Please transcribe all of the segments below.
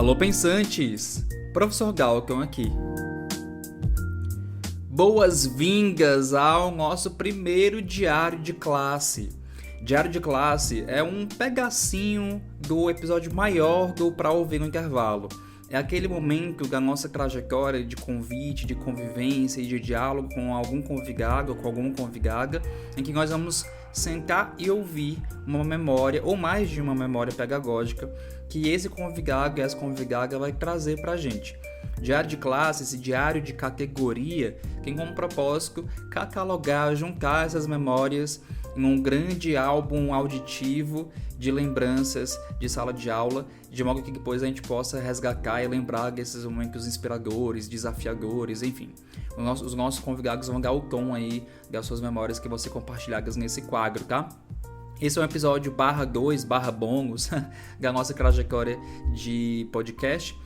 Alô, pensantes! Professor Galton aqui. Boas-vindas ao nosso primeiro diário de classe. Diário de classe é um pedacinho do episódio maior do Pra Ouvir no Intervalo. É aquele momento da nossa trajetória de convite, de convivência e de diálogo com algum convidado ou com alguma convidada, em que nós vamos sentar e ouvir uma memória, ou mais de uma memória pedagógica, que esse convidado e essa convidada vai trazer pra gente. Diário de classe, esse diário de categoria, tem como propósito catalogar, juntar essas memórias em um grande álbum auditivo de lembranças de sala de aula, de modo que depois a gente possa resgatar e lembrar desses momentos inspiradores, desafiadores, enfim. Os nossos convidados vão dar o tom aí das suas memórias que vão ser compartilhadas nesse quadro, tá? Esse é um episódio /2/bônus da nossa trajetória de podcast.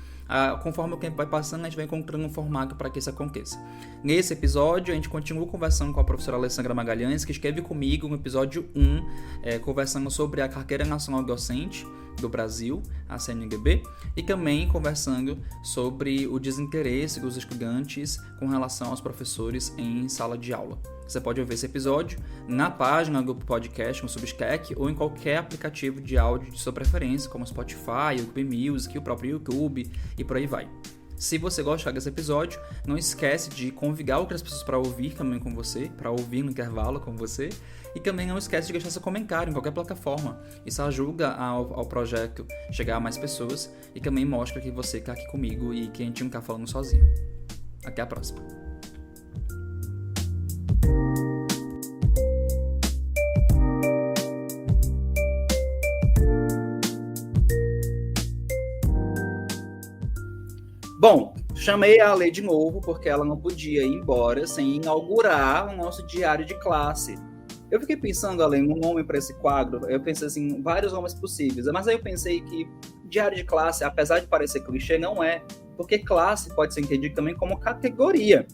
Conforme o tempo vai passando, a gente vai encontrando um formato para que isso aconteça. Nesse episódio, a gente continua conversando com a professora Alessandra Magalhães, que esteve comigo no episódio 1, conversando sobre a Carteira Nacional Docente do Brasil, a CNDB, e também conversando sobre o desinteresse dos estudantes com relação aos professores em sala de aula. Você pode ouvir esse episódio na página do podcast, no Substack, ou em qualquer aplicativo de áudio de sua preferência, como Spotify, YouTube Music, o próprio YouTube e por aí vai. Se você gostar desse episódio, não esquece de convidar outras pessoas para ouvir também com você, para ouvir no intervalo com você, e também não esquece de deixar seu comentário em qualquer plataforma. Isso ajuda ao projeto chegar a mais pessoas e também mostra que você está aqui comigo e que a gente não está falando sozinho. Até a próxima! Bom, chamei a Ale de novo porque ela não podia ir embora sem inaugurar o nosso diário de classe. Eu fiquei pensando, Ale, num nome para esse quadro. Eu pensei assim, vários nomes possíveis. Mas aí eu pensei que diário de classe, apesar de parecer clichê, não é. Porque classe pode ser entendido também como categoria.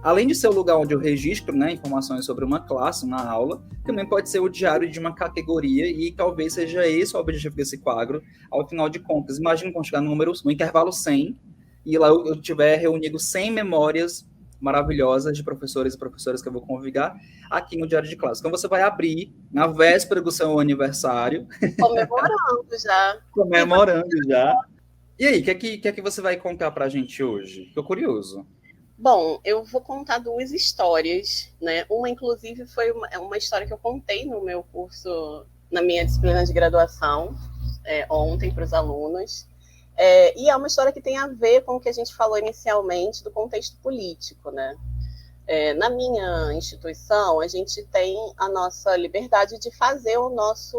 Além de ser o lugar onde eu registro, né, informações sobre uma classe, uma aula, também pode ser o diário de uma categoria e talvez seja esse o objetivo desse quadro, ao final de contas. Imagina quando chegar no intervalo 100, e lá eu tiver reunido 100 memórias maravilhosas de professores e professoras que eu vou convidar aqui no Diário de Classe. Então você vai abrir na véspera do seu aniversário. Comemorando já. Comemorando já. E aí, o que é que você vai contar pra gente hoje? Tô curioso. Bom, eu vou contar duas histórias, né? Uma, inclusive, foi uma história que eu contei no meu curso, na minha disciplina de graduação, ontem para os alunos. E é uma história que tem a ver com o que a gente falou inicialmente do contexto político, né? Na minha instituição, a gente tem a nossa liberdade de fazer a nossa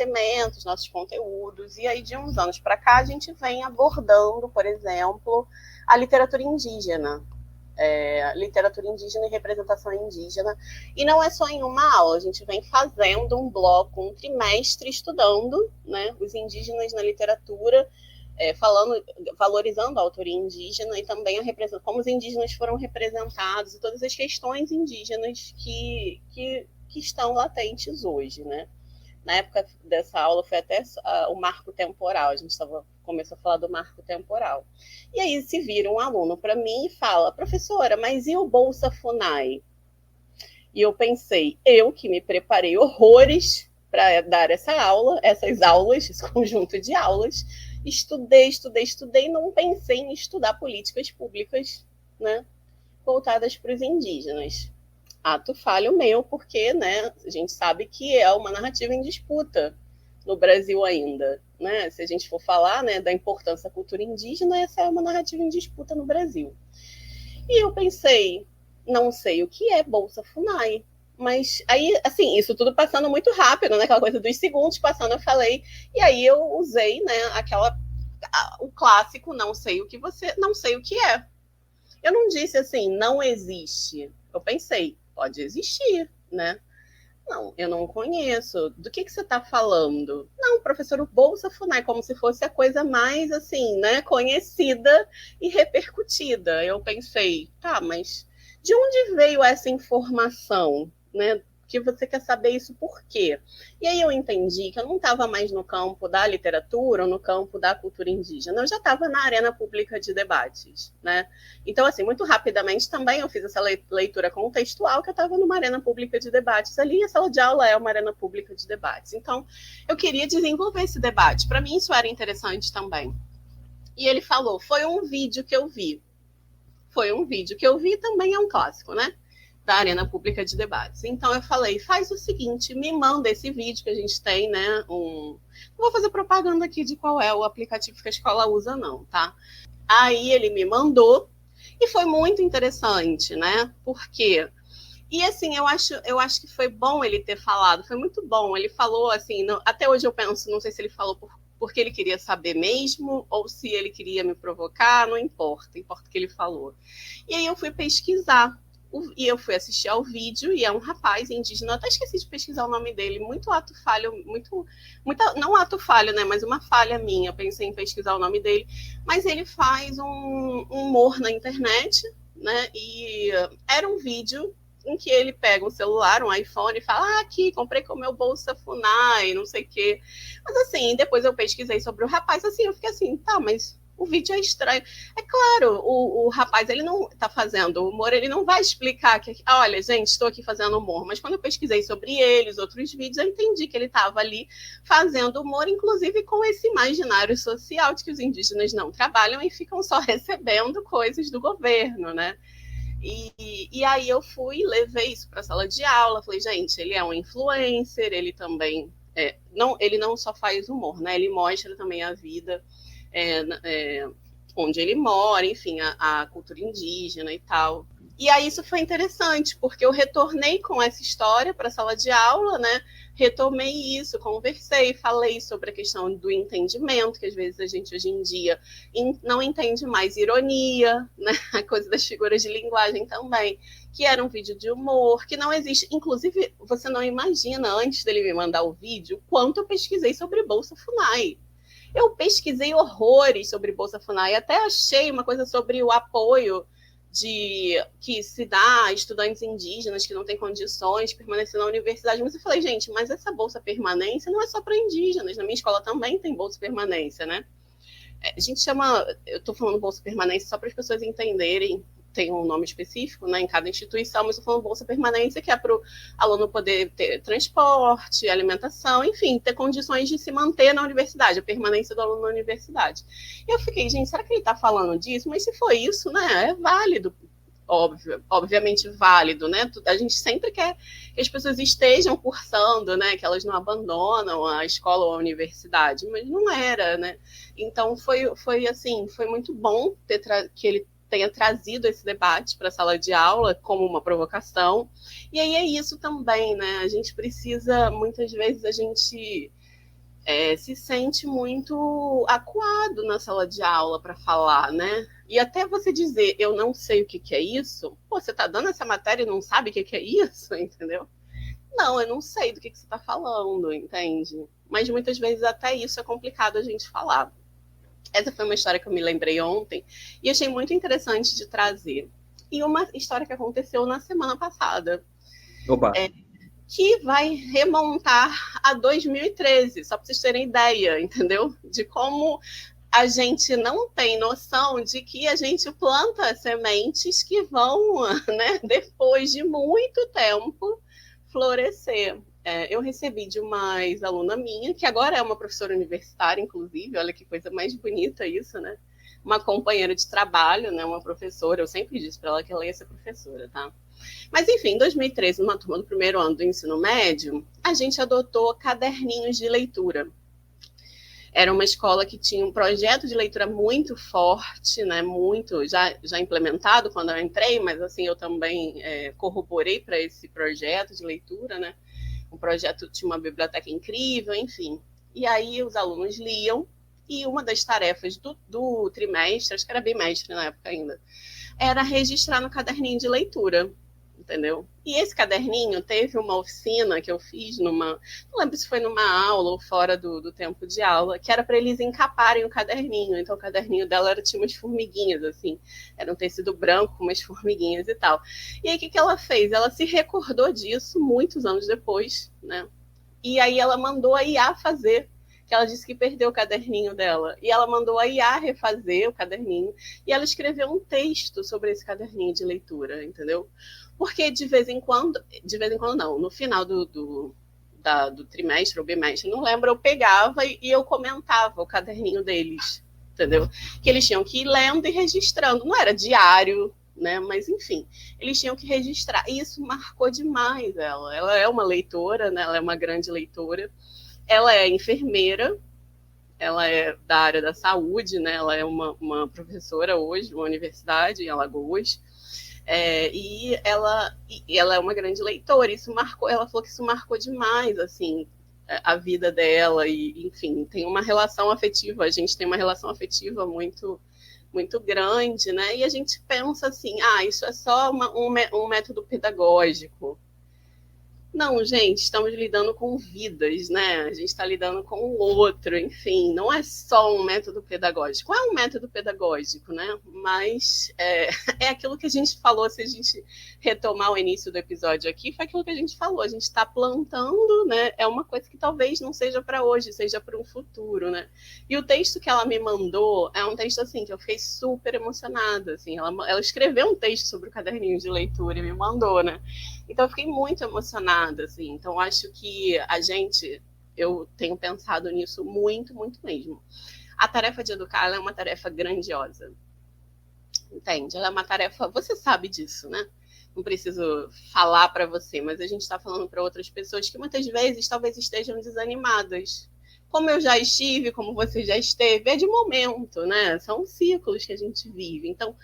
ementa, os nossos conteúdos, e aí de uns anos para cá a gente vem abordando, por exemplo, a literatura indígena, literatura indígena e representação indígena, e não é só em uma aula, a gente vem fazendo um bloco, um trimestre estudando, né, os indígenas na literatura, valorizando a autoria indígena e também como os indígenas foram representados e todas as questões indígenas que estão latentes hoje, né? Na época dessa aula foi até o marco temporal, a gente começou a falar do marco temporal. E aí se vira um aluno para mim e fala, professora, mas e o Bolsa FUNAI? E eu pensei, eu que me preparei horrores para dar essas aulas, esse conjunto de aulas, estudei, não pensei em estudar políticas públicas, né, voltadas para os indígenas. Ato falho meu, porque, né, a gente sabe que é uma narrativa em disputa no Brasil ainda, né? Se a gente for falar, né, da importância da cultura indígena, essa é uma narrativa em disputa no Brasil. E eu pensei, não sei o que é Bolsa FUNAI, mas aí, assim, isso tudo passando muito rápido, né, aquela coisa dos segundos passando, eu falei, e aí eu usei, né, o clássico, não sei o que é. Eu não disse assim, não existe. Eu pensei, pode existir, né? Não, eu não conheço. Do que você está falando? Não, professor, o Bolsa FUNAI, como se fosse a coisa mais, assim, né, conhecida e repercutida. Eu pensei, tá, mas de onde veio essa informação, né, porque você quer saber isso por quê. E aí eu entendi que eu não estava mais no campo da literatura ou no campo da cultura indígena, eu já estava na arena pública de debates, né? Então, assim, muito rapidamente também eu fiz essa leitura contextual, que eu estava numa arena pública de debates ali, e a sala de aula é uma arena pública de debates. Então, eu queria desenvolver esse debate. Para mim, isso era interessante também. E ele falou, foi um vídeo que eu vi. Foi um vídeo que eu vi, também é um clássico, né? Da arena pública de debates. Então eu falei, faz o seguinte, me manda esse vídeo que a gente tem, né? Não vou fazer propaganda aqui de qual é o aplicativo que a escola usa, não, tá? Aí ele me mandou e foi muito interessante, né? Porque e assim, eu acho que foi bom ele ter falado, foi muito bom. Ele falou assim, até hoje eu penso, não sei se ele falou porque ele queria saber mesmo, ou se ele queria me provocar, não importa, importa o que ele falou. E aí eu fui pesquisar, e eu fui assistir ao vídeo, e é um rapaz indígena, eu até esqueci de pesquisar o nome dele, muito ato falho, não ato falho, né, mas uma falha minha, eu pensei em pesquisar o nome dele, mas ele faz um humor na internet, né, e era um vídeo em que ele pega um celular, um iPhone, e fala, aqui, comprei com o meu Bolsa Funai, não sei o quê. Mas assim, depois eu pesquisei sobre o rapaz, assim, eu fiquei assim, tá, mas o vídeo é estranho. É claro, o rapaz, ele não tá fazendo humor, ele não vai explicar que, olha, gente, estou aqui fazendo humor. Mas quando eu pesquisei sobre ele, os outros vídeos, eu entendi que ele estava ali fazendo humor, inclusive com esse imaginário social de que os indígenas não trabalham e ficam só recebendo coisas do governo, né? E aí eu fui, levei isso para a sala de aula, falei, gente, ele é um influencer, ele também, ele não só faz humor, né? Ele mostra também a vida onde ele mora, enfim, a cultura indígena e tal. E aí isso foi interessante, porque eu retornei com essa história para a sala de aula, né? Retomei isso, conversei, falei sobre a questão do entendimento, que às vezes a gente hoje em dia não entende mais ironia, né? A coisa das figuras de linguagem também, que era um vídeo de humor, que não existe. Inclusive, você não imagina, antes dele me mandar o vídeo, quanto eu pesquisei sobre Bolsa Funai. Eu pesquisei horrores sobre Bolsa Funai, até achei uma coisa sobre o apoio que se dá a estudantes indígenas que não têm condições de permanecer na universidade. Mas eu falei, gente, mas essa Bolsa Permanência não é só para indígenas. Na minha escola também tem Bolsa Permanência, né? A gente chama, eu estou falando Bolsa Permanência só para as pessoas entenderem, tem um nome específico, né, em cada instituição, mas eu estou falando Bolsa Permanência, que é para o aluno poder ter transporte, alimentação, enfim, ter condições de se manter na universidade, a permanência do aluno na universidade. E eu fiquei, gente, será que ele está falando disso? Mas se for isso, né, é válido, obviamente válido, né? A gente sempre quer que as pessoas estejam cursando, né? Que elas não abandonam a escola ou a universidade, mas não era, né? Então foi assim, foi muito bom que ele tenha trazido esse debate para a sala de aula como uma provocação. E aí é isso também, né? A gente precisa, muitas vezes, a gente se sente muito acuado na sala de aula para falar, né? E até você dizer, eu não sei o que é isso, pô, você está dando essa matéria e não sabe o que é isso, entendeu? Não, eu não sei do que você está falando, entende? Mas muitas vezes até isso é complicado a gente falar. Essa foi uma história que eu me lembrei ontem e achei muito interessante de trazer. E uma história que aconteceu na semana passada. Opa! Que vai remontar a 2013, só para vocês terem ideia, entendeu? De como a gente não tem noção de que a gente planta sementes que vão, né, depois de muito tempo, florescer. Eu recebi de uma ex-aluna minha, que agora é uma professora universitária, inclusive, olha que coisa mais bonita isso, né? Uma companheira de trabalho, né, uma professora, eu sempre disse para ela que ela ia ser professora, tá? Mas, enfim, em 2013, numa turma do primeiro ano do ensino médio, a gente adotou caderninhos de leitura. Era uma escola que tinha um projeto de leitura muito forte, né, muito já implementado quando eu entrei, mas assim eu também corroborei para esse projeto de leitura, né? Um projeto tinha uma biblioteca incrível, enfim. E aí os alunos liam, e uma das tarefas do trimestre, acho que era bimestre na época ainda, era registrar no caderninho de leitura. entendeu? E esse caderninho teve uma oficina que eu fiz não lembro se foi numa aula ou fora do tempo de aula, que era para eles encaparem o caderninho. Então o caderninho dela tinha umas formiguinhas, assim, era um tecido branco com umas formiguinhas e tal. E aí o que ela fez? Ela se recordou disso muitos anos depois, né? E aí ela mandou a IA fazer, que ela disse que perdeu o caderninho dela. E ela mandou a IA refazer o caderninho, e ela escreveu um texto sobre esse caderninho de leitura, entendeu? Porque de vez em quando não, no final do trimestre ou bimestre, não lembro, eu pegava e eu comentava o caderninho deles, entendeu? Que eles tinham que ir lendo e registrando, não era diário, né? Mas enfim, eles tinham que registrar. E isso marcou demais ela. Ela é uma leitora, né? Ela é uma grande leitora. Ela é enfermeira, ela é da área da saúde, né? Ela é uma professora hoje, uma universidade em Alagoas. E ela é uma grande leitora. Isso marcou. Ela falou que isso marcou demais, assim, a vida dela. E enfim, tem uma relação afetiva. A gente tem uma relação afetiva muito muito grande, né? E a gente pensa assim, isso é só um método pedagógico. Não, gente, estamos lidando com vidas, né? A gente está lidando com o outro, enfim, não é só um método pedagógico. É um método pedagógico, né? Mas é aquilo que a gente falou, se a gente retomar o início do episódio aqui, foi aquilo que a gente falou, a gente está plantando, né? É uma coisa que talvez não seja para hoje, seja para um futuro, né? E o texto que ela me mandou é um texto, assim, que eu fiquei super emocionada, assim, ela escreveu um texto sobre o caderninho de leitura e me mandou, né? Então eu fiquei muito emocionada, assim. Então acho que eu tenho pensado nisso muito, muito mesmo. A tarefa de educar, ela é uma tarefa grandiosa, entende? Ela é uma tarefa, você sabe disso, né? Não preciso falar para você, mas a gente está falando para outras pessoas que muitas vezes talvez estejam desanimadas. Como eu já estive, como você já esteve, é de momento, né? São ciclos que a gente vive. Então,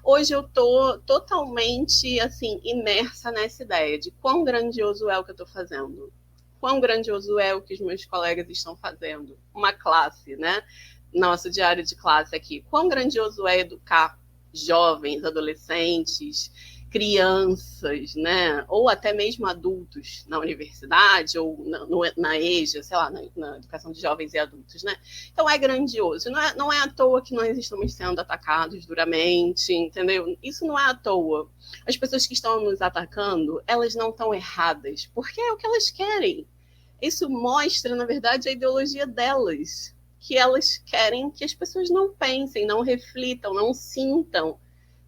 hoje eu estou totalmente, assim, imersa nessa ideia de quão grandioso é o que eu estou fazendo. Quão grandioso é o que os meus colegas estão fazendo. Uma classe, né? Nosso diário de classe aqui. Quão grandioso é educar jovens, adolescentes, crianças, né? Ou até mesmo adultos na universidade ou na EJA, sei lá, na educação de jovens e adultos, né? Então é grandioso. Não é à toa que nós estamos sendo atacados duramente, entendeu? Isso não é à toa. As pessoas que estão nos atacando, elas não estão erradas, porque é o que elas querem. Isso mostra, na verdade, a ideologia delas, que elas querem que as pessoas não pensem, não reflitam, não sintam,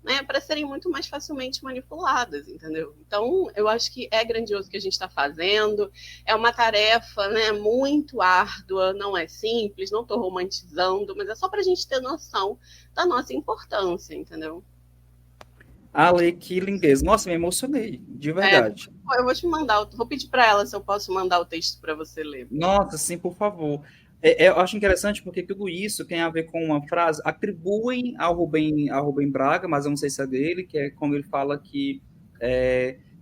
né, para serem muito mais facilmente manipuladas, entendeu? Então, eu acho que é grandioso o que a gente está fazendo, é uma tarefa, né, muito árdua, não é simples, não estou romantizando, mas é só para a gente ter noção da nossa importância, entendeu? Ale, que lindeza. Nossa, me emocionei, de verdade. Eu vou te mandar, vou pedir para ela se eu posso mandar o texto para você ler. Nossa, sim, por favor. Eu acho interessante porque tudo isso tem a ver com uma frase, atribuem ao Rubem Braga, mas eu não sei se é dele, que é quando ele fala que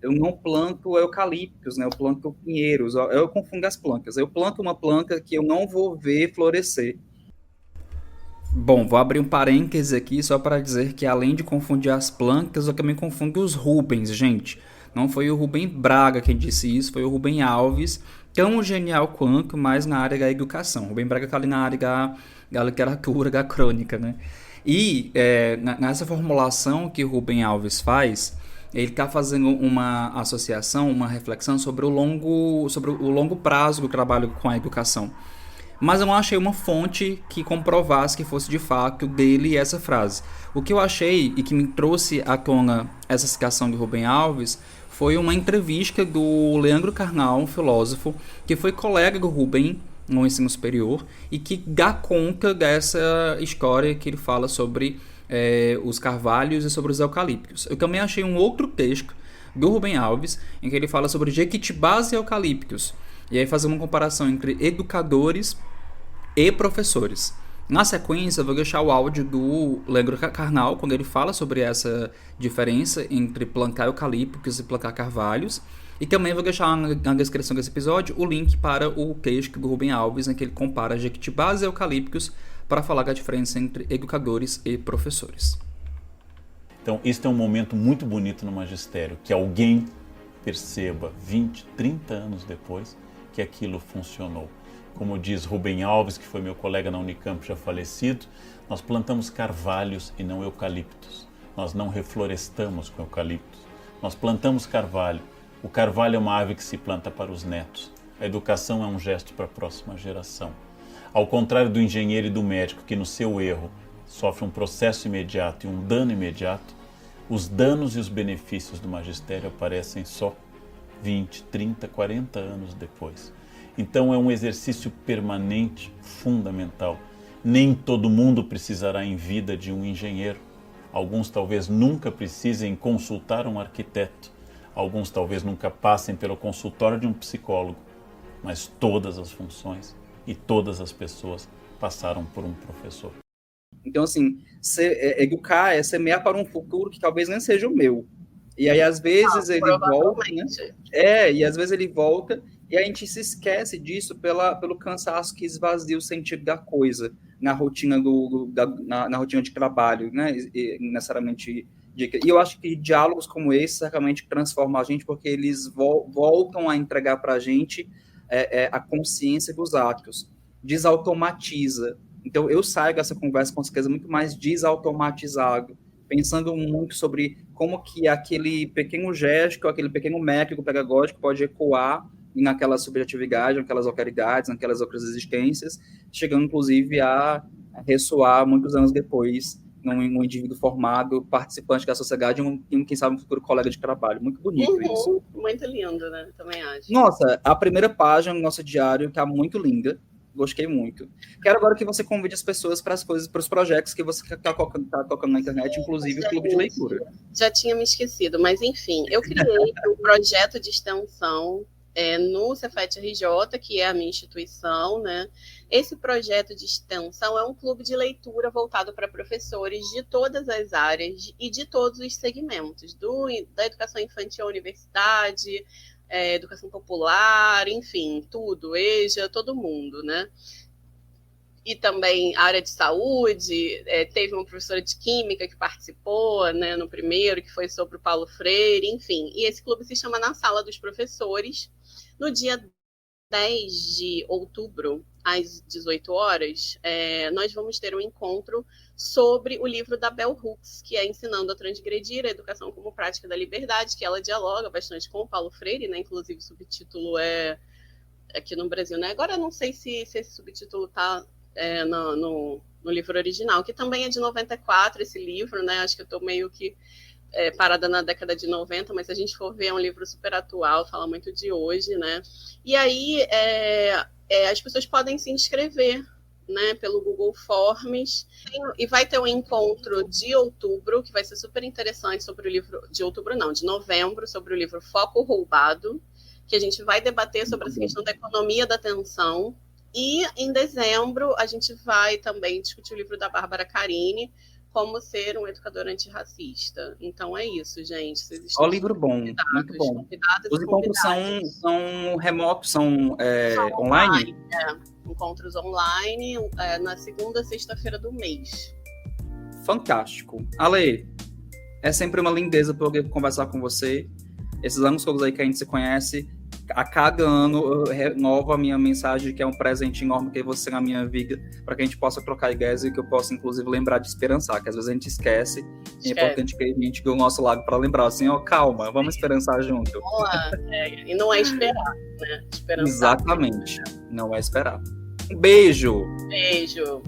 eu não planto eucaliptos, né? Eu planto pinheiros. Eu confundo as plantas. Eu planto uma planta que eu não vou ver florescer. Bom, vou abrir um parêntese aqui só para dizer que além de confundir as plantas, eu também confundo os Rubens, gente. Não foi o Rubem Braga quem disse isso, foi o Rubem Alves, tão genial quanto, mas na área da educação. O Rubem Braga está ali na área da literatura, da crônica, né? E nessa formulação que o Rubem Alves faz, ele está fazendo uma associação, uma reflexão sobre o longo prazo do trabalho com a educação. Mas eu não achei uma fonte que comprovasse que fosse de fato dele essa frase. O que eu achei e que me trouxe à tona essa citação de Rubem Alves foi uma entrevista do Leandro Carnal, um filósofo, que foi colega do Rubem no ensino superior e que dá conta dessa história que ele fala sobre os carvalhos e sobre os eucaliptos. Eu também achei um outro texto do Rubem Alves em que ele fala sobre jequitibás e eucaliptos. E aí fazer uma comparação entre educadores e professores. Na sequência, eu vou deixar o áudio do Leandro Carnal, quando ele fala sobre essa diferença entre plantar eucaliptos e plantar carvalhos. E também vou deixar na descrição desse episódio o link para o texto do Rubem Alves, em que ele compara jequitibás e eucaliptos para falar da diferença entre educadores e professores. Então, este é um momento muito bonito no magistério, que alguém perceba 20, 30 anos depois que aquilo funcionou. Como diz Rubem Alves, que foi meu colega na Unicamp já falecido, nós plantamos carvalhos e não eucaliptos. Nós não reflorestamos com eucaliptos. Nós plantamos carvalho. O carvalho é uma ave que se planta para os netos. A educação é um gesto para a próxima geração. Ao contrário do engenheiro e do médico, que no seu erro sofre um processo imediato e um dano imediato, os danos e os benefícios do magistério aparecem só 20, 30, 40 anos depois. Então é um exercício permanente, fundamental. Nem todo mundo precisará em vida de um engenheiro. Alguns talvez nunca precisem consultar um arquiteto. Alguns talvez nunca passem pelo consultório de um psicólogo. Mas todas as funções e todas as pessoas passaram por um professor. Então, assim, educar é semear para um futuro que talvez nem seja o meu. E aí, às vezes, ele volta, né? E às vezes ele volta, e a gente se esquece disso pelo cansaço que esvazia o sentido da coisa na rotina, na rotina de trabalho, né? E necessariamente. E eu acho que diálogos como esse certamente transformam a gente, porque eles voltam a entregar para a gente a consciência dos atos, desautomatiza. Então, eu saio dessa conversa com certeza muito mais desautomatizado, pensando muito sobre como que aquele pequeno gesto, aquele pequeno método pedagógico pode ecoar naquela subjetividade, naquelas localidades, naquelas outras existências, chegando, inclusive, a ressoar muitos anos depois num indivíduo formado, participante da sociedade e, quem sabe, um futuro colega de trabalho. Muito bonito isso. Muito lindo, né? Também acho. Nossa, a primeira página do nosso diário está muito linda. Gostei muito. Quero agora que você convide as pessoas para as coisas, para os projetos que você está tocando na internet, inclusive o Clube de Leitura. Já tinha me esquecido, mas enfim, eu criei um projeto de extensão no Cefet RJ, que é a minha instituição, né? Esse projeto de extensão é um clube de leitura voltado para professores de todas as áreas e de todos os segmentos, da educação infantil à universidade, educação popular, enfim, tudo, EJA, todo mundo, né? E também a área de saúde, teve uma professora de química que participou, né, no primeiro, que foi sobre o Paulo Freire, enfim. E esse clube se chama Na Sala dos Professores. No dia 10 de outubro, às 18 horas, nós vamos ter um encontro sobre o livro da Bell Hooks, que é Ensinando a Transgredir, a Educação como Prática da Liberdade, que ela dialoga bastante com o Paulo Freire, né? Inclusive o subtítulo é aqui no Brasil, né? Agora eu não sei se esse subtítulo está no livro original, que também é de 94, esse livro, né? Acho que eu estou meio que parada na década de 90, mas se a gente for ver, é um livro super atual, fala muito de hoje, né? E aí as pessoas podem se inscrever, né, pelo Google Forms, e vai ter um encontro de outubro, que vai ser super interessante, sobre o livro, de novembro, sobre o livro Foco Roubado, que a gente vai debater sobre essa questão da economia da atenção, e em dezembro a gente vai também discutir o livro da Bárbara Carini, Como Ser um Educador Antirracista. Então é isso, gente. Ó, livro bom, muito bom. Os encontros são remotos, são online? Encontros online, na segunda sexta-feira do mês. Fantástico. Ale, é sempre uma lindeza poder conversar com você. Esses anos todos aí que a gente se conhece, a cada ano eu renovo a minha mensagem, que é um presente enorme que você na minha vida, para que a gente possa trocar ideias e que eu possa, inclusive, lembrar de esperançar, que às vezes a gente esquece. E é importante que a gente do nosso lado para lembrar, assim, calma, vamos esperançar junto. Vamos lá. E não é esperar, né? Esperançar. Exatamente, não é esperar. Um beijo! Beijo!